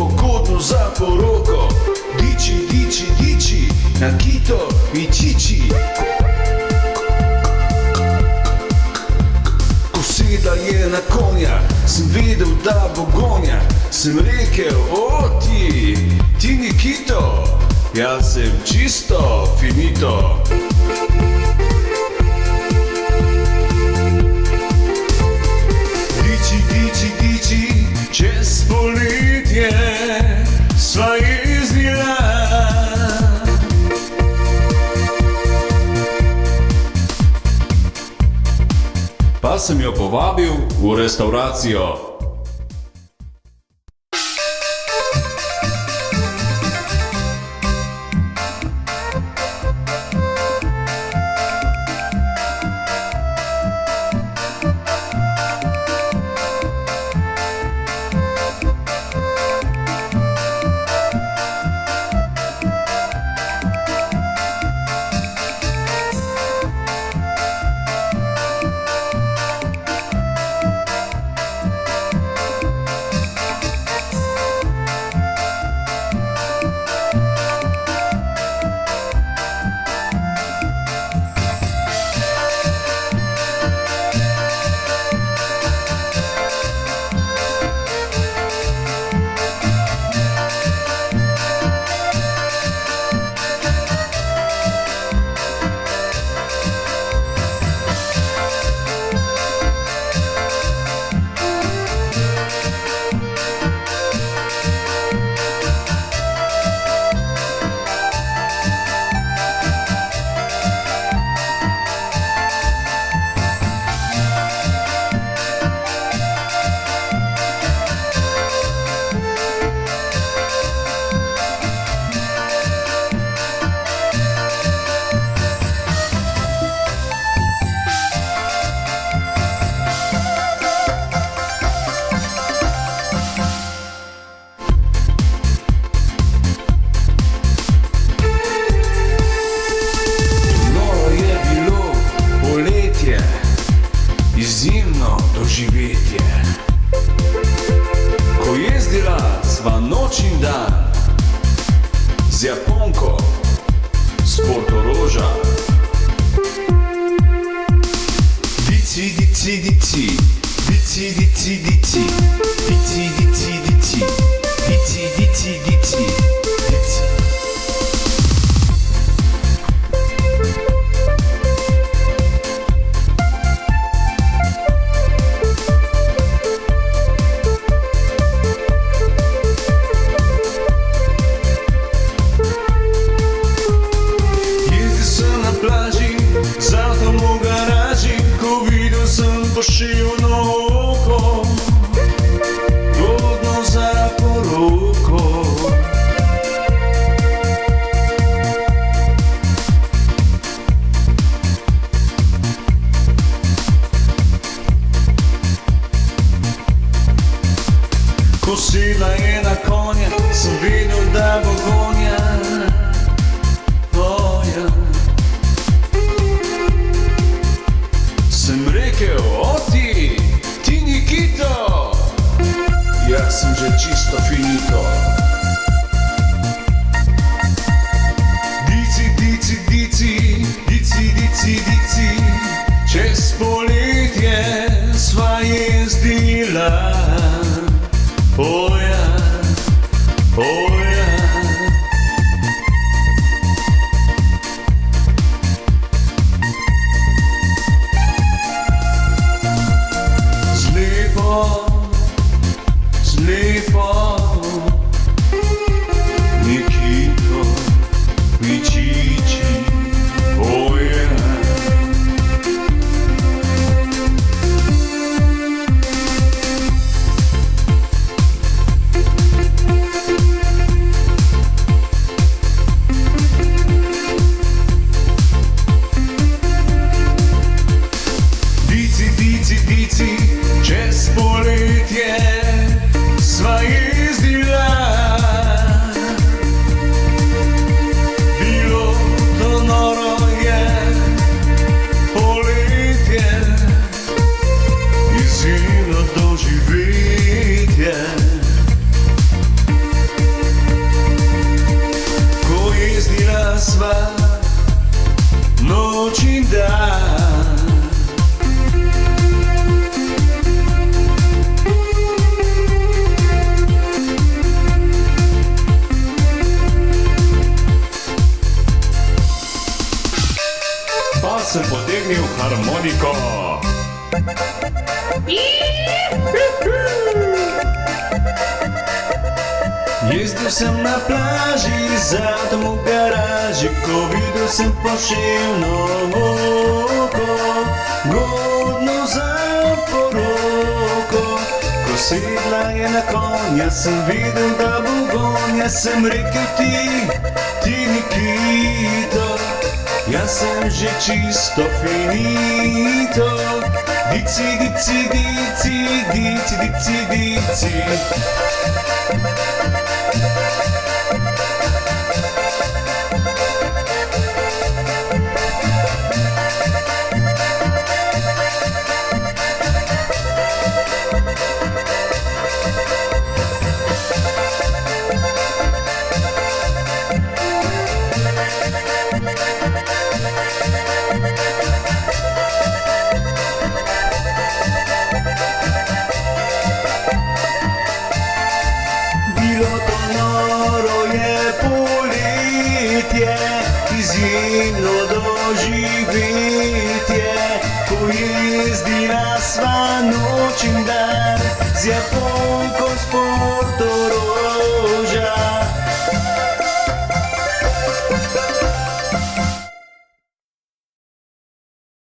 ugodno za poroko. Diči, diči, diči, Nakito in Čiči. Ko sedla je na konja, sem vedel, da bo gonja. Sem rekel, o ti Nikito, jaz sem čisto finito. Diči, diči, diči, čez poletje sva jezdila. Pa sem jo povabil v restavracijo. Izjemno doživetje. Ko jezdila sva noč in dan z Japonko, s Portoroža. Dici, dici, dici, dici, dici, dici, dici, dici, dici, dici, dici, dici, dici. Pošivno oko, godno za poroko. Ko sedla je na konja, sem vedel, da bo gonja. Sem rekel, o ti Nikito, jaz sem že čisto finito. harmoniko. Jezdil sem na plaži, zadom v garaži, ko videl sem poševno oko, godno za poroko. Ko sedla je na konja, sem videl, da bo gonja, sem rekel ti Nikito, jaz sem že čisto finito. Dici, dici, dici, dici, dici, dici. Izjemno doživetje, ko jezdila sva noč in dan z Japonsko.